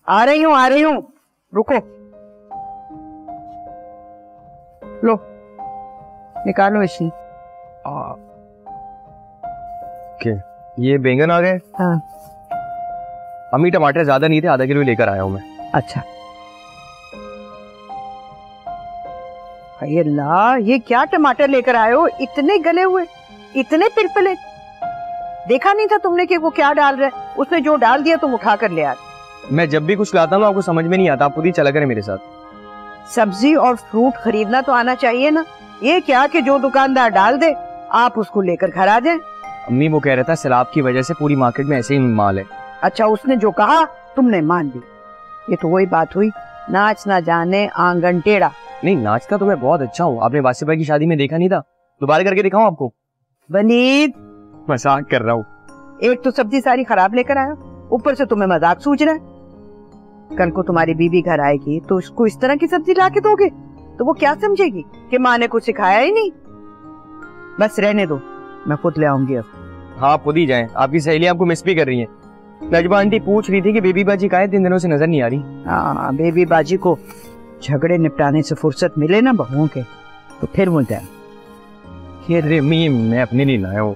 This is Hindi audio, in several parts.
आ रही हूँ, रुको। लो निकालो इसी। क्या ये बैंगन आ गए? हाँ। अम्मी टमाटर ज्यादा नहीं थे, आधा किलो लेकर आया हूँ मैं। अच्छा। हाय अल्लाह, ये क्या टमाटर लेकर आए हो? इतने गले हुए, इतने पिलपिले। देखा नहीं था तुमने कि वो क्या डाल रहा है? उसने जो डाल दिया तुम उठा कर ले आए। मैं जब भी कुछ लाता हूँ आपको समझ में नहीं आता, आप खुद ही चला करें मेरे साथ। सब्जी और फ्रूट खरीदना तो आना चाहिए ना। ये क्या कि जो दुकानदार डाल दे आप उसको लेकर घर आ जाए। अम्मी वो कह रहा था सैलाब की वजह से पूरी मार्केट में ऐसे ही माल है। अच्छा, उसने जो कहा तुमने मान ली। ये तो वही बात हुई, नाच ना जाने आंगन टेढ़ा। नहीं, नाचता तो मैं बहुत अच्छा हूँ, आपने वासिफ भाई की शादी में देखा नहीं था? दोबारा करके दिखाऊं आपको? वनीद, मजाक कर रहा हूँ। एक तो सब्जी सारी खराब लेकर आया, ऊपर से तुम्हें मजाक सूझ रहा है। कल को तुम्हारी बीबी घर आएगी तो उसको इस तरह की सब्जी ला के दोगे तो वो क्या समझेगी कि माँ ने कुछ सिखाया ही नहीं। बस रहने दो, मैं खुद ले आऊंगी अब। हाँ खुद ही जाएं, आपकी सहेलियां आपको मिस भी कर रही हैं। नजमा आंटी पूछ रही थी कि बेबी बाजी कहाँ है, 3 दिनों से नजर नहीं आ रही। हाँ, बेबी बाजी को झगड़े निपटाने से फुर्सत मिले ना बहुओं के तो फिर मुझे ये रेमी मैं अपने लिए लाया हूँ,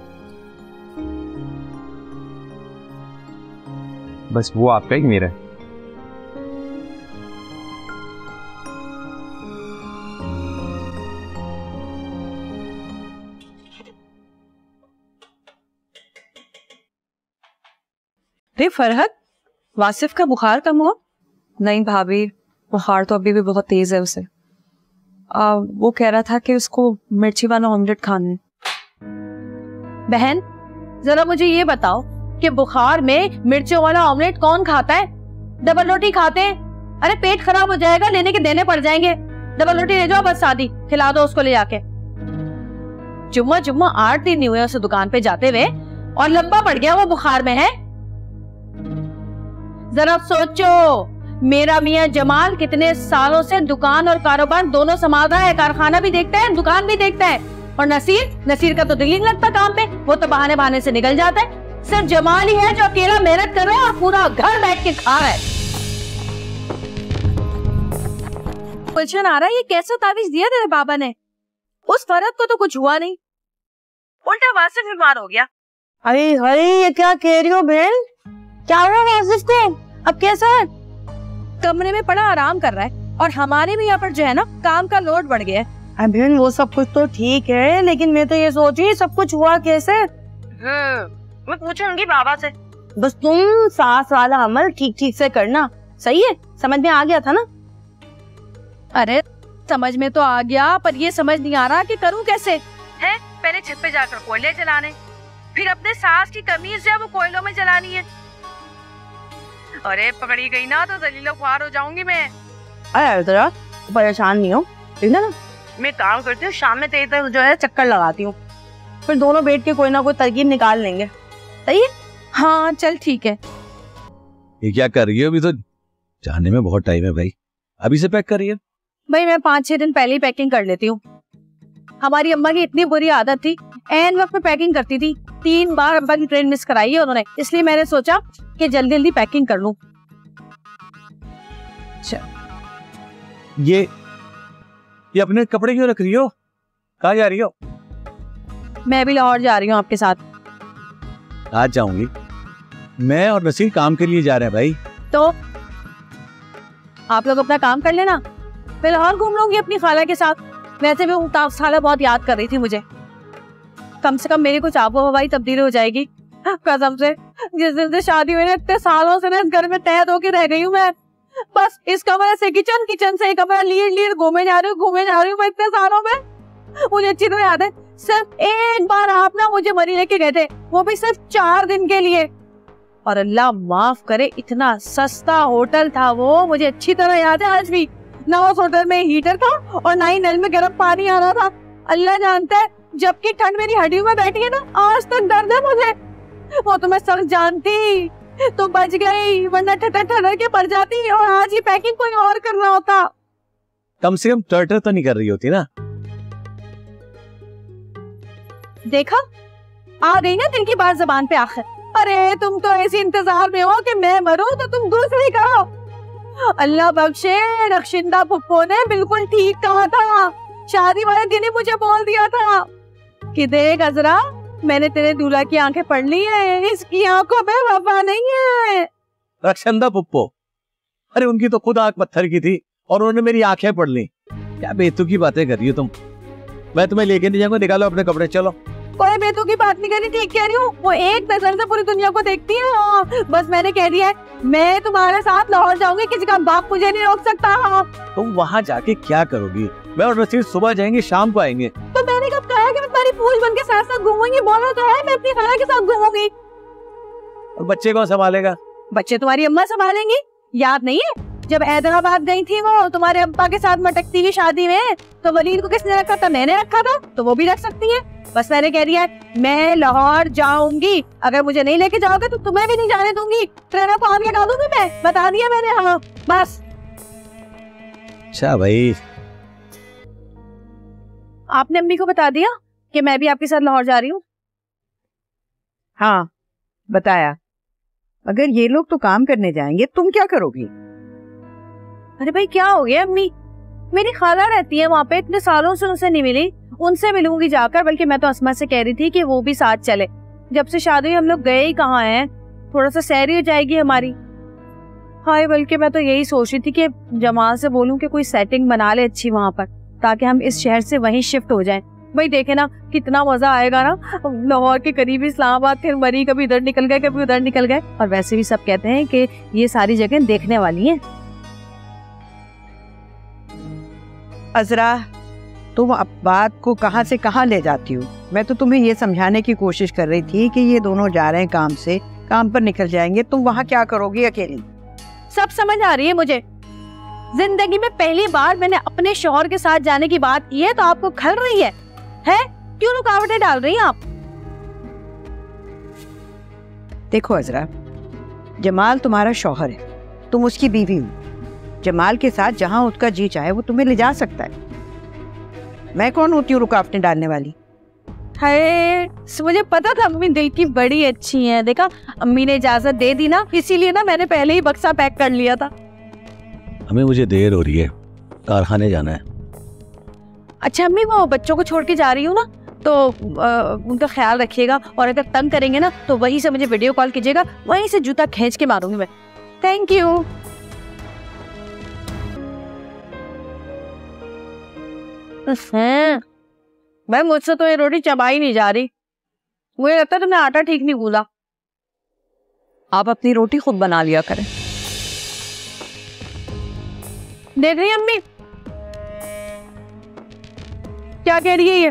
बस वो आपका ही मेरा है। रे फरहत, वासिफ का बुखार कम हुआ? नहीं भाभी, बुखार तो अभी भी बहुत तेज है उसे। वो कह रहा था कि उसको मिर्ची वाला ऑमलेट खाना है। बहन जरा मुझे ये बताओ कि बुखार में मिर्चों वाला ऑमलेट कौन खाता है? डबल रोटी खाते हैं। अरे पेट खराब हो जाएगा, लेने के देने पड़ जाएंगे। डबल रोटी ले जाओ, बस शादी खिला दो उसको ले जाके। जुम्मा जुम्मा 8 दिन नहीं हुए उसे दुकान पे जाते हुए और लंबा पड़ गया वो बुखार में है। जरा सोचो, मेरा मियाँ जमाल कितने सालों से दुकान और कारोबार दोनों संभाल रहा है, कारखाना भी देखता है, दुकान भी देखता है। और नसीर का तो दिल नहीं लगता काम पे, वो तो बहाने बहाने से निकल जाता है। सिर्फ जमाल ही है जो अकेला मेहनत कर रहा है और पूरा घर बैठ के खा रहा है। गुलशन आ रहा है, ये कैसा तावीज दिया तेरे बाबा ने? उस फरहत को तो कुछ हुआ नहीं, उल्टा वासिफ बीमार हो गया। अरे अरे, ये क्या कह रही हो बहन? क्या हुआ वासिफ को? अब कैसा है? कमरे में पड़ा आराम कर रहा है और हमारे भी यहाँ पर जो है ना काम का लोड बढ़ गया है। बहन वो सब कुछ तो ठीक है, लेकिन मैं तो ये सोच रही सब कुछ हुआ कैसे? मैं पूछूंगी बाबा से। बस तुम सास वाला अमल ठीक ठीक से करना, सही है? समझ में आ गया था ना? अरे समझ में तो आ गया, पर ये समझ नहीं आ रहा कि करूं कैसे है। पहले छत पे जाकर कोयले जलाने, फिर अपने सास की कमीज जो है वो कोयलों में जलानी है। अरे पकड़ी गई ना तो जलीलो ख्वार हो जाऊंगी मैं। अरे जरा परेशान नहीं हो, ठीक है ना? मैं काम करती हूँ, शाम में तेज तक जो है चक्कर लगाती हूँ, फिर दोनों बैठ के कोई ना कोई तरकीब निकाल लेंगे, सही है? हाँ चल ठीक है। ये क्या कर रही हो? अभी तो जाने में बहुत टाइम है भाई, अभी से पैक कर रही है? भाई मैं 5-6 दिन पहले ही पैकिंग कर लेती हूँ। हमारी अम्मा की इतनी बुरी आदत थी, एन वक्त पे पैकिंग करती थी। 3 बार अब्बा की ट्रेन मिस कराई है उन्होंने, इसलिए मैंने सोचा कि जल्दी जल्दी पैकिंग कर लूं। ये अपने कपड़े क्यों रख रही हो? कहाँ जा रही हो? मैं भी लाहौर जा रही हूँ आपके साथ। आज जाऊंगी मैं और नसीर, काम के लिए जा रहे हैं भाई। तो आप लोग अपना काम कर लेना, मैं लाहौर घूम लूंगी अपनी खाला के साथ। वैसे भी खाला बहुत याद कर रही थी मुझे। कम से कम मेरी कुछ आबो हवाई तब्दील हो जाएगी। कसम से जिस दिन से शादी हुई, इतने सालों से इस घर में तैद होके रह गई हूँ मैं। बस इस कमरे से किचन से कमरा लीड घूमे जा रही हूँ मैं इतने सालों में। मुझे अच्छी तरह याद है, सिर्फ एक बार आप ना मुझे मरी लेके गए थे, वो भी सिर्फ 4 दिन के लिए। और अल्लाह माफ करे, इतना सस्ता होटल था वो, मुझे अच्छी तरह याद है आज भी। ना उस होटल में हीटर था और ना ही नल में गर्म पानी आ रहा था। अल्लाह जानता है, जबकि ठंड मेरी हड्डियों में बैठी है ना, आज तक दर्द है मुझे। वो तो मैं सख्त जानती तो बच गई, वरना ठटर के पड़ जाती और आज ही पैकिंग कोई और करना होता। कम से कम टर्टर तो नहीं कर रही होती ना? देखा, आ गई ना दिल की बात जबान पे आखिर। अरे तुम तो ऐसी इंतजार में हो कि मैं मरूं तो तुम दूसरी करो। अल्लाह बख्शे, रक्षिंदा पुप्पो ने बिल्कुल ठीक कहा था। शादी वाले दिन ही मुझे बोल दिया था कि देख अजरा, मैंने तेरे दूल्हा की आंखें पढ़ ली है, इसकी आंखों में वफा नहीं है। रक्षंदा पुप्पो, अरे उनकी तो खुद आंख पत्थर की थी और उन्होंने मेरी आंखें पढ़ ली। क्या बेतुकी बातें कर रही हो तुम। मैं तुम्हें लेके नहीं जाऊंगा, निकालो अपने कपड़े, चलो। कोई बेतु की बात नहीं करी, ठीक कह रही हूँ। वो एक नजर से पूरी दुनिया को देखती है। बस मैंने कह दिया है, मैं तुम्हारे साथ लाहौर जाऊंगी, किसी का बाप मुझे नहीं रोक सकता। तुम वहाँ जाके क्या करोगी? मैं और रसीद सुबह जाएंगे, शाम को आएंगे। तो मैंने कब कहा कि मैं तुम्हारी फूल बन के साथ साथ घूमूंगी? बोला तो है मैं अपनी खाला के साथ घूमूंगी। और बच्चे कौन संभालेगा? बच्चे तुम्हारी अम्मा संभालेंगी। याद नहीं है जब हैदराबाद गई थी वो तुम्हारे अब्बा के साथ मटकती हुई शादी में, तो वलीद को किसने रखा था? मैंने रखा था, तो वो भी रख सकती है। बस मैंने कह दिया है, मैं लाहौर जाऊंगी, अगर मुझे नहीं लेके जाओगे तो तुम्हें भी नहीं जाने दूंगी। ट्रेनर को आग लगा दूंगी, मैं बता दिया मैंने। हाँ बस। अच्छा भाई, आपने अम्मी को बता दिया कि मैं भी आपके साथ लाहौर जा रही हूँ? हाँ बताया। अगर ये लोग तो काम करने जाएंगे, तुम क्या करोगी? अरे भाई क्या हो गया अम्मी? मेरी खाला रहती है वहाँ पे, इतने सालों से उनसे नहीं मिली, उनसे मिलूंगी जाकर। बल्कि मैं तो अस्मा से कह रही थी कि वो भी साथ चले। जब से शादी हुई हम लोग गए ही कहाँ हैं, थोड़ा सा सैर हो जाएगी हमारी। हाय, बल्कि मैं तो यही सोच रही थी कि जमाल से बोलूं कि कोई सेटिंग बना ले अच्छी वहाँ पर, ताकि हम इस शहर से वहीं शिफ्ट हो जाएं। भाई देखे ना कितना मजा आएगा ना, लाहौर के करीब इस्लामाबाद, फिर मरी, कभी इधर निकल गए कभी उधर निकल गए। और वैसे भी सब कहते हैं कि ये सारी जगह देखने वाली हैं। अजरा, तुम अब बात को कहां से कहां ले जाती हो? मैं तो तुम्हें ये समझाने की कोशिश कर रही थी कि ये दोनों जा रहे हैं काम से, काम पर निकल जाएंगे, तुम वहां क्या करोगी अकेली? सब समझ आ रही है मुझे। जिंदगी में पहली बार मैंने अपने शौहर के साथ जाने की बात की है, तो आपको खल रही है? क्यों रुकावटें डाल रही हैं आप? देखो अजरा, जमाल तुम्हारा शौहर है, तुम उसकी बीवी हो। जमाल के साथ जहां उसका जी चाहे वो तुम्हें ले जा सकता है। मैं कौन होती हूँ रुकावटें डालने वाली? हाय, मुझे पता था अम्मी दिल की बड़ी अच्छी है। देखा, अम्मी ने इजाजत दे दी ना, इसीलिए ना मैंने पहले ही बक्सा पैक कर लिया था। हमें मुझे देर हो रही है, कारखाने जाना है। अच्छा अम्मी, वो बच्चों को छोड़ के जा रही हूँ ना, तो उनका ख्याल रखिएगा। और अगर तंग करेंगे ना तो वहीं से मुझे वीडियो कॉल कीजिएगा, वहीं से जूता खींच के मारूंगी मैं। Thank you. भाई मुझसे तो ये रोटी चबाई नहीं जा रही। मुझे लगता है तुमने आटा ठीक नहीं गूंदा। आप अपनी रोटी खुद बना लिया करें। देख रही है अम्मी क्या कह रही है ये?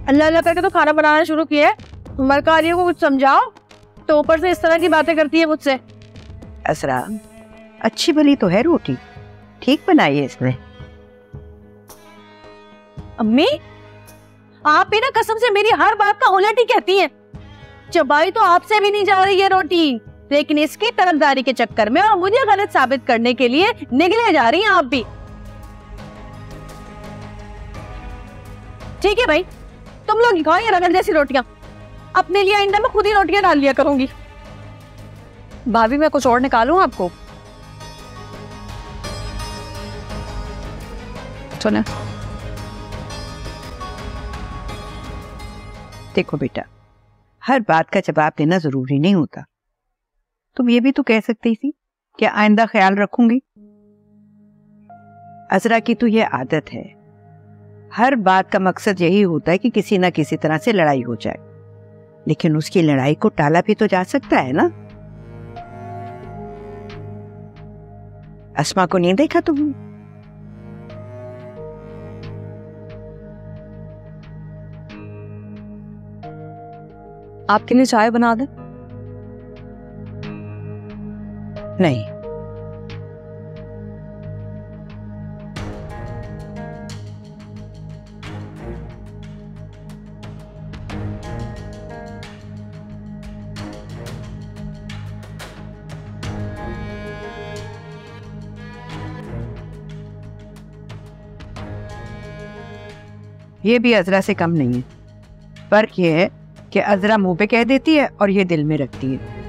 अल्लाह अल्लाह करके तो खाना बनाना शुरू किया है। मरकारियों को कुछ समझाओ, तो ऊपर से इस तरह की बातें करती है मुझसे। असरा, अच्छी भली तो है रोटी, ठीक बनाई है इसने। अम्मी, आप भी ना कसम से मेरी हर बात का उलट ही कहती हैं। चबाई तो आपसे भी नहीं जा रही है रोटी, लेकिन इसकी तरफदारी के चक्कर में और मुझे गलत साबित करने के लिए निगले जा रही हैं आप भी। ठीक है भाई, तुम लोग ही खाओ ये रगल जैसी रोटियां। अपने लिए आइंदा मैं खुद ही रोटियां डाल लिया करूंगी। भाभी मैं कुछ और निकालूं आपको? सुने, देखो बेटा, हर बात का जवाब देना जरूरी नहीं होता। तुम ये भी तो कह सकती थी कि आइंदा ख्याल रखूंगी। अजरा की तो ये आदत है, हर बात का मकसद यही होता है कि किसी ना किसी तरह से लड़ाई हो जाए, लेकिन उसकी लड़ाई को टाला भी तो जा सकता है ना। अस्मा को नहीं देखा तुमने? आपके लिए चाय बना दे? नहीं, ये भी अजरा से कम नहीं है। फर्क ये है कि अजरा मुंह पे कह देती है और ये दिल में रखती है।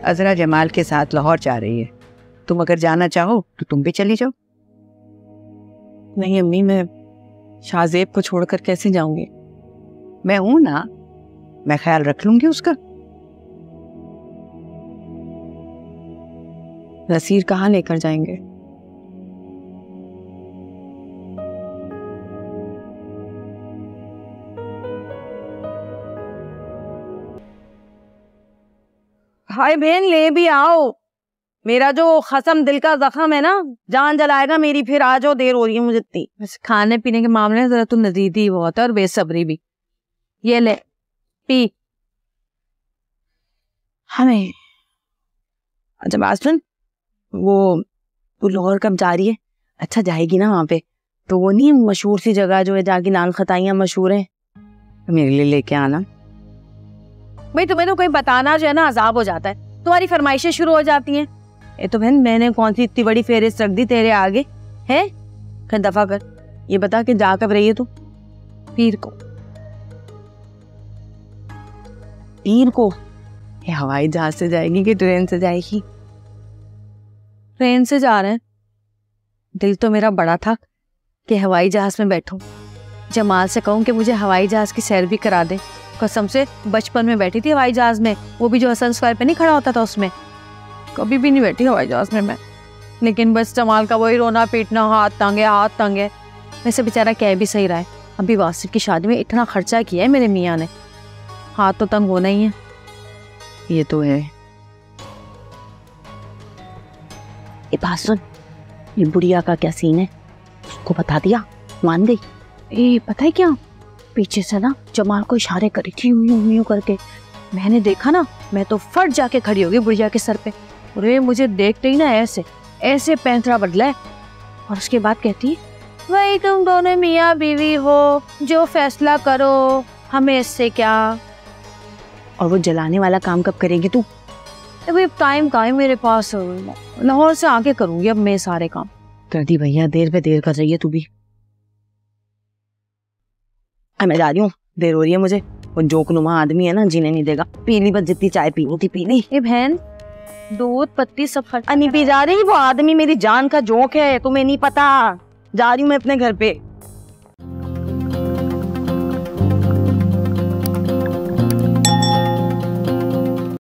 अजरा जमाल के साथ लाहौर जा रही है। तुम अगर जाना चाहो तो तुम भी चली जाओ। नहीं अम्मी, मैं शाहजेब को छोड़कर कैसे जाऊंगी? मैं हूं ना, मैं ख्याल रख लूंगी उसका। नसीर कहाँ लेकर जाएंगे? हाय बहन, ले भी आओ। मेरा जो खसम दिल का जख्म है ना, जान जलाएगा मेरी। फिर आ जाओ, देर हो रही है मुझे इतनी। वैसे खाने पीने के मामले में जरा तो नजीदी बहुत है और बेसब्री भी। ये ले पी। हमें अच्छा बात सुन, वो तू लाहौर कब जा रही है? अच्छा जाएगी ना वहाँ पे? तो वो नहीं मशहूर सी जगह जो है जहाँ की नान खताइयाँ मशहूर हैं, मेरे लिए लेके आना। भाई तुम्हें तो कोई बताना जो है ना अजाब हो जाता है। तुम्हारी फरमाइशें शुरू हो जाती हैं। ये तो बहन मैंने कौन सी इतनी बड़ी फेहरिस्त रख दी तेरे आगे है? कर दफा कर, ये बता कि जा कब रही है तू? पीर को। पीर को? ये हवाई जहाज से जाएगी कि ट्रेन से जाएगी? ट्रेन से जा रहे हैं। दिल तो मेरा बड़ा था कि हवाई जहाज में बैठूं, जमाल से कहूं कि मुझे हवाई जहाज की सैर भी करा दे। कसम से बचपन में बैठी थी हवाई जहाज में, वो भी जो हसन स्क्वायर पे नहीं खड़ा होता था उसमें। कभी भी नहीं बैठी हवाई जहाज में मैं। लेकिन बस जमाल का वही रोना पीटना, हाथ तंग है हाथ तंग है। वैसे बेचारा कह भी सही रहा है, अभी वासिफ की शादी में इतना खर्चा किया है मेरे मियाँ ने, हाथ तो तंग होना ही है। ये तो है। ये बात सुन, ये बुढ़िया का क्या सीन है? उसको बता दिया? मान गई? ए पता है क्या, पीछे से ना जमाल को इशारे करी थी यूं यूं करके। मैंने देखा ना, मैं तो फट जाके खड़ी हो गई बुढ़िया के सर पे। अरे मुझे देखते ही ना ऐसे ऐसे पैंतरा बदला है। और उसके बाद कहती है, वही तुम दोनों मियाँ बीवी हो, जो फैसला करो, हमें इससे क्या। और वो जलाने वाला काम कब करेगी तू? अभी टाइम का है मेरे पास, लाहौर से आके करूंगी अब मैं सारे काम। कर दी भैया, देर पे देर कर रही है तू भी। मैं जा रही हूँ, देर हो रही है मुझे। वो जोकनुमा आदमी है ना, जीने नहीं देगा। पीली बस जितनी चाय पीनी थी पीली। ए बहन, दूध पत्ती सब खर्च नहीं पी जा रही। वो आदमी मेरी जान का जोक है, तुम्हें नहीं पता। जा रही हूँ मैं अपने घर पे।